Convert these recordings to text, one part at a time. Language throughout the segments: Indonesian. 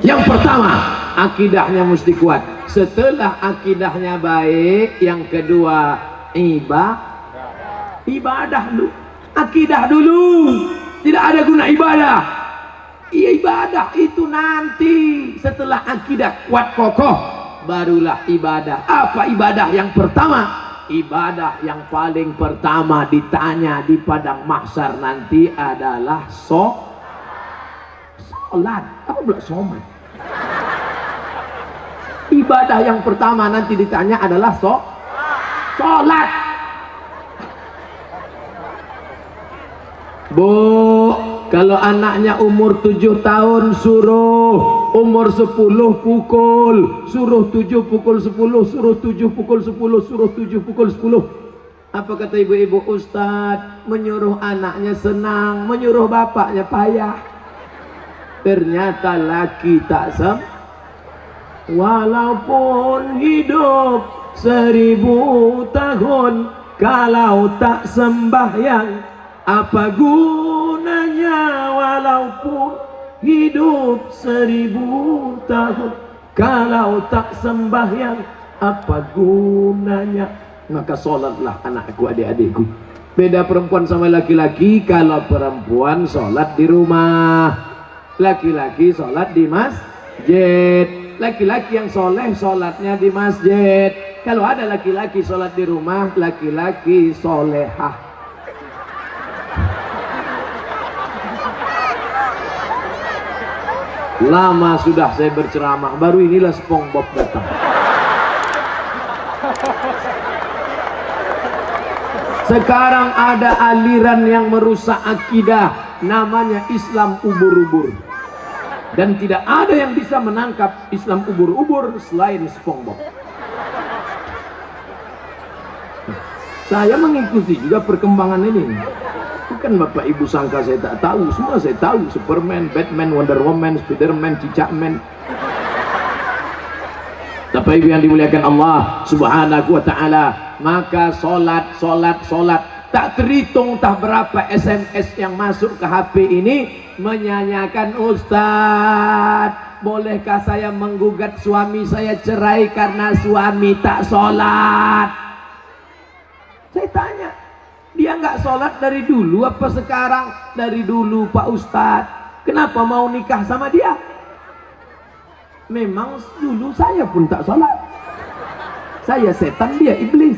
Yang pertama, akidahnya mesti kuat. Setelah akidahnya baik, yang kedua ibadah dulu. Akidah dulu. Tidak ada guna ibadah. Ibadah itu nanti setelah akidah kuat kokoh, barulah ibadah. Apa ibadah yang pertama? Ibadah yang paling pertama ditanya di padang mahsyar nanti adalah sholat. Apa pula somat? Ibadah yang pertama nanti ditanya adalah sholat. Bu, kalau anaknya umur 7 tahun suruh, umur 10 pukul, suruh 7 pukul 10, suruh 7 pukul 10, suruh 7 pukul 10. Apa kata ibu-ibu? Ustadz, menyuruh anaknya senang, menyuruh bapaknya payah. Ternyata laki tak walaupun hidup 1000 tahun, kalau tak sembahyang apa gunanya? Walaupun hidup 1000 tahun, kalau tak sembahyang apa gunanya? Maka sholatlah anakku, adik-adikku. Beda perempuan sama laki-laki. Kalau perempuan sholat di rumah, laki-laki sholat di masjid. Laki-laki yang soleh sholatnya di masjid. Kalau ada laki-laki sholat di rumah, laki-laki solehah. Lama sudah saya berceramah, baru inilah SpongeBob datang. Sekarang ada aliran yang merusak akidah, namanya Islam ubur-ubur. Dan tidak ada yang bisa menangkap Islam ubur-ubur selain SpongeBob. Saya mengikuti juga perkembangan ini. Bukan Bapak Ibu sangka saya tak tahu, semua saya tahu. Superman, Batman, Wonder Woman, Spiderman, Cicakman. Bapak Ibu yang dimuliakan Allah Subhanahu wa ta'ala, maka solat tak terhitung tak berapa SMS yang masuk ke HP ini menyanyikan, Ustadz, bolehkah saya menggugat suami saya cerai karena suami tak solat? Saya tanya, dia nggak sholat dari dulu apa sekarang? Dari dulu Pak Ustadz. Kenapa mau nikah sama dia? Memang dulu saya pun tak sholat. Saya setan, dia iblis.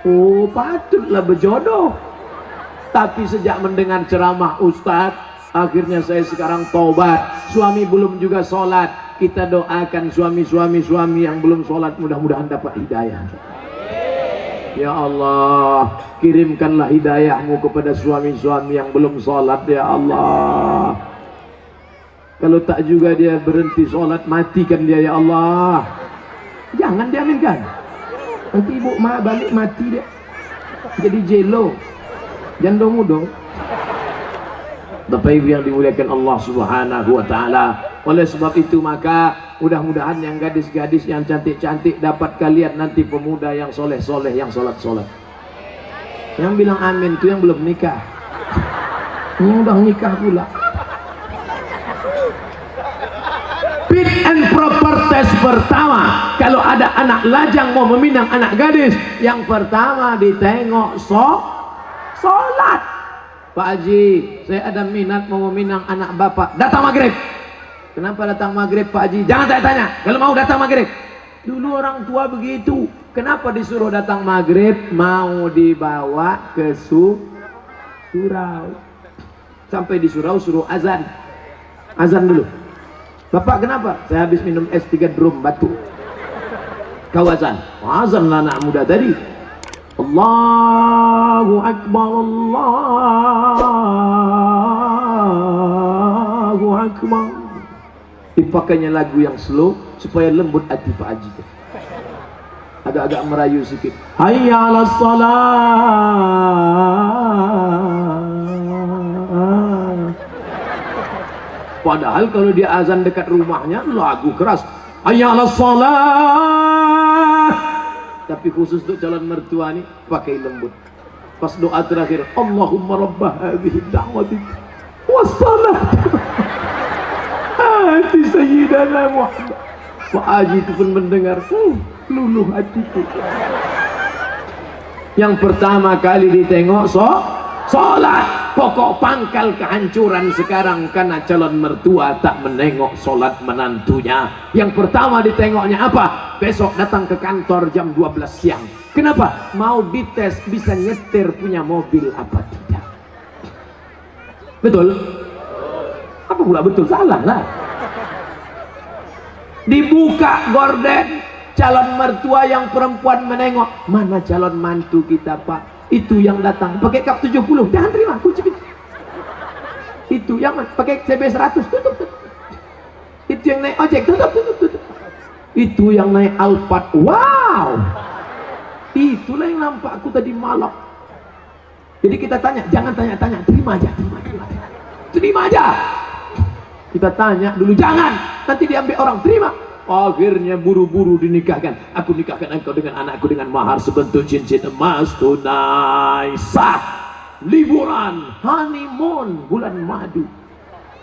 Oh, patutlah berjodoh. Tapi sejak mendengar ceramah Ustadz, akhirnya saya sekarang taubat. Suami belum juga sholat. Kita doakan suami yang belum sholat, mudah-mudahan dapat hidayah. Ya Allah, kirimkanlah hidayahmu kepada suami-suami yang belum sholat, ya Allah. Kalau tak juga dia berhenti sholat, matikan dia, ya Allah. Jangan diaminkan. Nanti ibu balik mati dia. Jadi jelo. Jandong mudo. Bapak Ibu yang dimuliakan Allah Subhanahu wa ta'ala. Oleh sebab itu maka mudah-mudahan yang gadis-gadis yang cantik-cantik dapat kalian nanti pemuda yang soleh-soleh, yang sholat-sholat. Yang bilang amin itu yang belum nikah. Yang udah nikah pula. Fit and proper test pertama. Kalau ada anak lajang mau meminang anak gadis, yang pertama ditengok sholat. Pak Haji, saya ada minat mau meminang anak bapak. Datang maghrib. Kenapa datang maghrib Pak Haji? Jangan saya tanya. Kalau mau datang maghrib. Dulu orang tua begitu. Kenapa disuruh datang maghrib? Mau dibawa ke surau. Sampai di surau suruh azan. Azan dulu. Bapak kenapa? Saya habis minum es 3 drum batu. Kau azan. Azan lah anak muda tadi. Allahu Akbar, Allahu Akbar. Dipakainya lagu yang slow supaya lembut hati Pak Haji. Agak-agak merayu sedikit. Hayya 'alas shalah. Padahal kalau dia azan dekat rumahnya lagu keras. Hayya 'alas shalah. Tapi khusus untuk calon mertua nih pakai lembut. Pas doa terakhir, Allahumma rabbah hadhihi da'wati wassalah. Sayyidana Muhammad. Pak Haji itu pun mendengar, luluh hatiku. Yang pertama kali ditengok sholat. Pokok pangkal kehancuran sekarang karena calon mertua tak menengok sholat menantunya. Yang pertama ditengoknya apa? Besok datang ke kantor jam 12 siang. Kenapa? Mau dites bisa nyetir punya mobil apa tidak. Betul? Apa pula betul? Salah lah. Dibuka gorden, calon mertua yang perempuan menengok, mana calon mantu kita pak? Itu yang datang pakai kap 70, jangan terima kunci. Itu yang pakai CB 100, tutup. Itu yang naik ojek, tutup. Itu yang naik Alphard, wow. Itulah yang nampak aku tadi malam. Jadi kita tanya, jangan tanya-tanya, terima aja. Kita tanya dulu, jangan, nanti diambil orang, terima. Akhirnya buru-buru dinikahkan. Aku nikahkan engkau dengan anakku dengan mahar sebentuk cincin emas tunai sah. Liburan honeymoon bulan madu.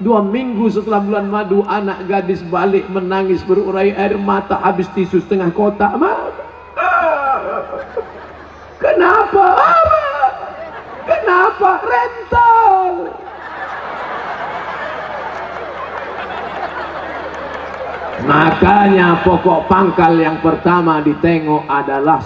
2 minggu setelah bulan madu, anak gadis balik menangis berurai air mata, habis tisu setengah kotak. Kenapa? Kenapa? Rental. Makanya pokok pangkal yang pertama ditengok adalah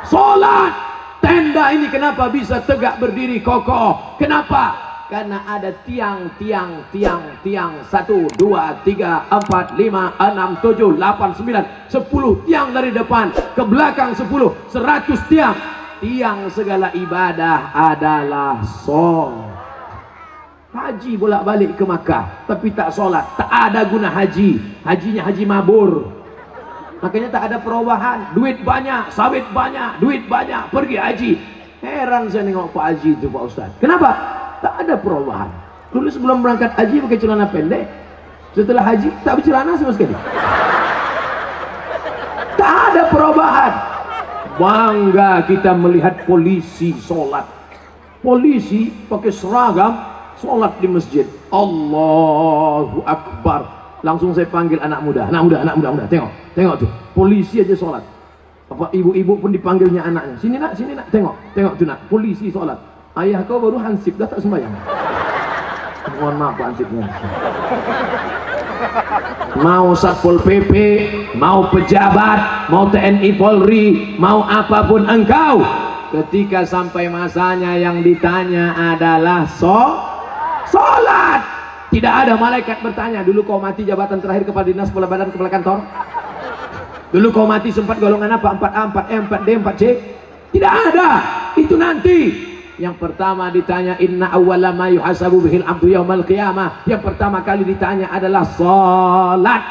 sholat. Tenda ini kenapa bisa tegak berdiri kokoh? Kenapa? Karena ada tiang 1, 2, 3, 4, 5, 6, 7, 8, 9, 10 tiang dari depan ke belakang 10, 100 tiang. Tiang segala ibadah adalah sholat. Haji bolak-balik ke Makkah tapi tak sholat, tak ada guna haji. Hajinya haji mabur. Makanya tak ada perubahan. Duit banyak, sawit banyak, duit banyak, pergi haji. Heran saya nengok Pak Haji itu Pak Ustaz. Kenapa? Tak ada perubahan. Dulu sebelum berangkat haji pakai celana pendek, setelah haji tak bercelana sama sekali. Tak ada perubahan. Bangga kita melihat polisi sholat. Polisi pakai seragam sholat di masjid. Allahu Akbar. Langsung saya panggil anak muda, tengok tuh, polisi aja sholat. Apa ibu-ibu pun dipanggilnya anaknya, sini nak, tengok tuh nak, polisi sholat. Ayah kau baru hansip, dah tak sembahyang. Mohon maaf Pak hansipnya. Mau Satpol PP, mau pejabat, mau TNI Polri, mau apapun engkau, ketika sampai masanya yang ditanya adalah sholat. Tidak ada malaikat bertanya, dulu kau mati jabatan terakhir kepala dinas, kepala badan, kepala kantor. Dulu kau mati sempat golongan apa? 4A, 4E, 4D, 4C. Tidak ada. Itu nanti. Yang pertama ditanya, inna awwala ma yuhasabu bihil abdu yaumal qiyamah. Yang pertama kali ditanya adalah sholat.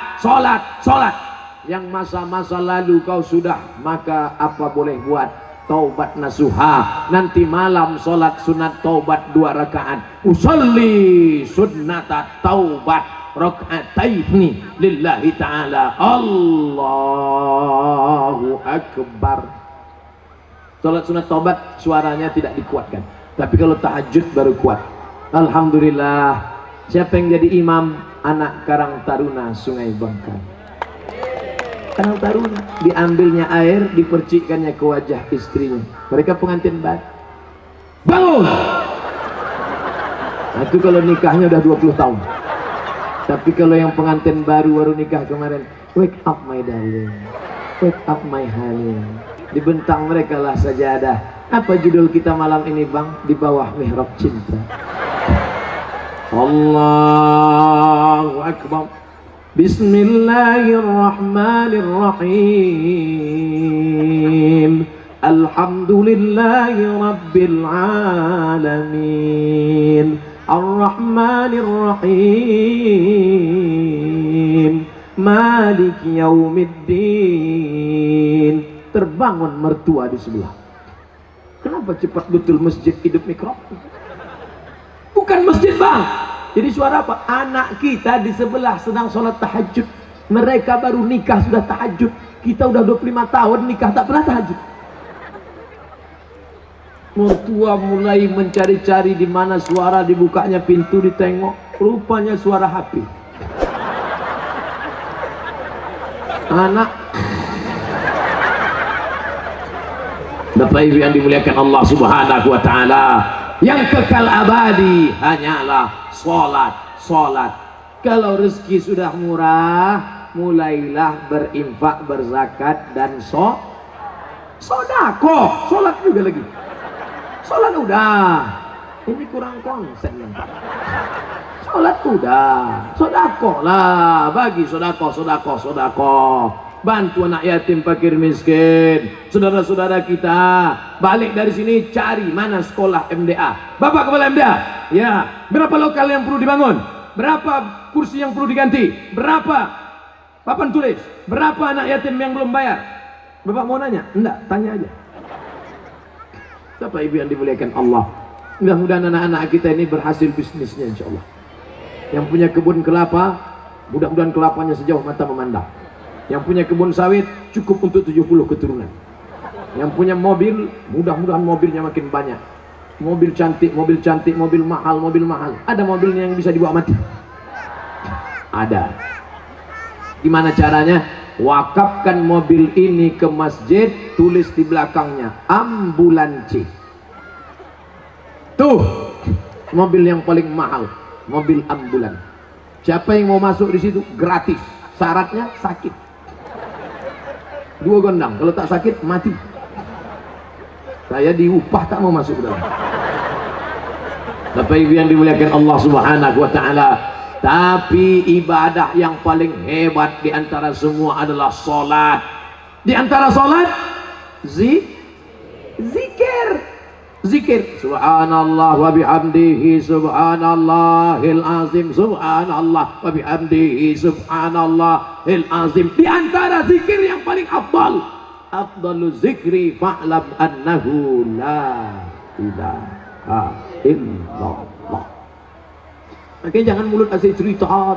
Yang masa-masa lalu kau sudah, maka apa boleh buat? Taubat nasuha. Nanti malam sholat sunat taubat 2 rakaat. Usolli sunnata taubat raka'ataini lillahi ta'ala. Allahu Akbar. Sholat sunat taubat suaranya tidak dikuatkan, tapi kalau tahajud baru kuat. Alhamdulillah. Siapa yang jadi imam? Anak Karang Taruna Sungai Bangka. Karang Taruna, diambilnya air, dipercikkannya ke wajah istrinya. Mereka pengantin baru. Bangun! Nah, itu kalau nikahnya udah 20 tahun. Tapi kalau yang pengantin baru nikah kemarin, wake up my darling, wake up my honey. Dibentang mereka lah sajadah. Apa judul kita malam ini bang? Di bawah mihrab cinta. Allahu Akbar. Bismillahirrahmanirrahim. Alhamdulillahi Rabbil Alamin. Ar-Rahmanirrahim. Malik Yaumiddin. Terbangun mertua di sebelah. Kenapa cepat betul masjid hidup mikrofon? Bukan masjid bang. Jadi suara apa? Anak kita di sebelah sedang sholat tahajud. Mereka baru nikah sudah tahajud. Kita udah 25 tahun nikah tak pernah tahajud. Mertua mulai mencari-cari di mana suara, dibukanya pintu, ditengok. Rupanya suara HP. anak. Bapak Ibu yang dimuliakan Allah Subhanahu wa taala, yang kekal abadi hanyalah salat. Kalau rezeki sudah murah, mulailah berinfak, berzakat dan sedekah. Salat juga lagi. Salat udah. Ini kurang konsen yang Pak. Salat udah. Sedekah lah, bagi sedekah. Bantu anak yatim, fakir miskin, saudara-saudara kita. Balik dari sini cari mana sekolah MDA. Bapak kepala MDA, ya, berapa lokal yang perlu dibangun, berapa kursi yang perlu diganti, berapa papan tulis, berapa anak yatim yang belum bayar. Bapak mau nanya? Enggak, tanya aja. Bapak Ibu yang dimuliakan Allah, mudah-mudahan anak-anak kita ini berhasil bisnisnya insya Allah. Yang punya kebun kelapa, mudah-mudahan kelapanya sejauh mata memandang. Yang punya kebun sawit cukup untuk 70 keturunan. Yang punya mobil, mudah-mudahan mobilnya makin banyak. Mobil cantik, mobil mahal. Ada mobilnya yang bisa dibawa mati? Ada. Gimana caranya? Wakafkan mobil ini ke masjid, tulis di belakangnya ambulansi. Tuh, mobil yang paling mahal, mobil ambulan. Siapa yang mau masuk di situ gratis. Syaratnya sakit. 2 gondang, kalau tak sakit mati. Saya diupah tak mau masuk dalam. Bapak Ibu yang dimuliakan Allah Subhanahu wa taala, tapi ibadah yang paling hebat di antara semua adalah salat. Di antara salat zikir. Subhanallah wa bihamdihi subhanallahil azim, subhanallah wa bihamdihi subhanallahil azim. Di antara zikir yang paling afdalu zikri fa'lam annahu la ilaha illallah. Makanya jangan mulut asik cerita.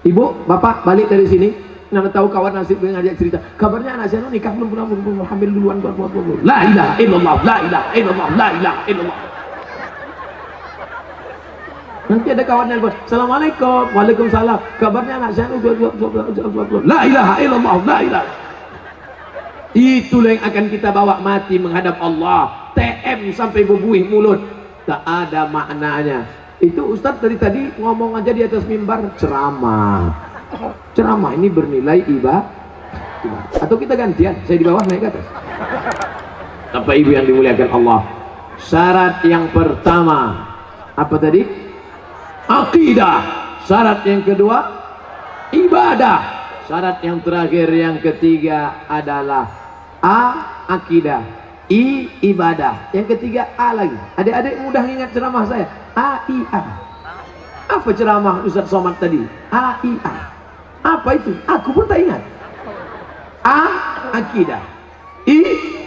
Ibu, bapak balik dari sini, nana tahu kawan nasib dengan ngajak cerita. Kabarnya anak saya nikah belum hamil duluan. La ilaha illallah, la ilaha illallah, la ilaha illallah. Nanti ada kawannya, assalamualaikum, waalaikumsalam. Kabarnya anak saya la ilaha illallah, la ilaha. Itulah yang akan kita bawa mati menghadap Allah. TM sampai bebuih mulut, tak ada maknanya. Itu Ustadz dari tadi ngomong aja di atas mimbar, ceramah ini bernilai ibadah. Atau kita gantian, saya di bawah naik ke atas. Bapak Ibu yang dimuliakan Allah, syarat yang pertama apa tadi? Akidah. Syarat yang kedua ibadah. Syarat yang terakhir yang ketiga adalah akidah, ibadah. Yang ketiga lagi. Adik-adik mudah ingat ceramah saya. AIA. Apa ceramah Ustaz Somad tadi? AIA. Apa itu? Aku pun tak ingat. Akidah,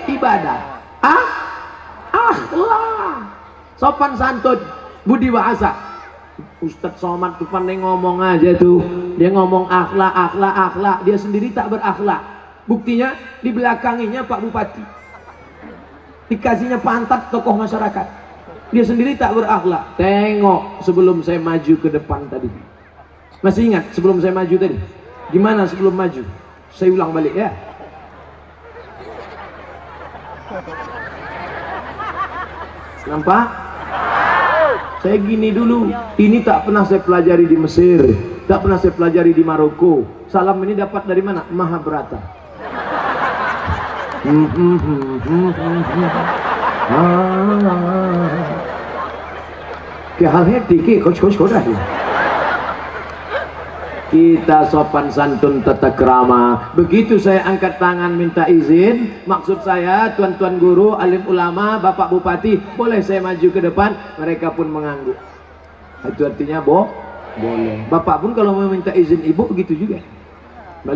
ibadah, akhlak, sopan santun, budi bahasa. Ustaz Somad tuh pandai ngomong aja tuh. Dia ngomong akhlak. Dia sendiri tak berakhlak. Buktinya dibelakanginya Pak Bupati. Dikasihnya pantat tokoh masyarakat. Dia sendiri tak berakhlak. Tengok sebelum saya maju ke depan tadi. Masih ingat sebelum saya maju tadi? Gimana sebelum maju? Saya ulang balik ya. Nampak? Saya gini dulu. Ini tak pernah saya pelajari di Mesir, tak pernah saya pelajari di Maroko. Salam ini dapat dari mana? Mahabharata. Ke hal hetik, coach dah. Kita sopan santun tata krama. Begitu saya angkat tangan minta izin, maksud saya tuan-tuan guru, alim ulama, bapak bupati, boleh saya maju ke depan? Mereka pun mengangguk. Itu artinya boleh. Bapak pun kalau mau minta izin ibu begitu juga.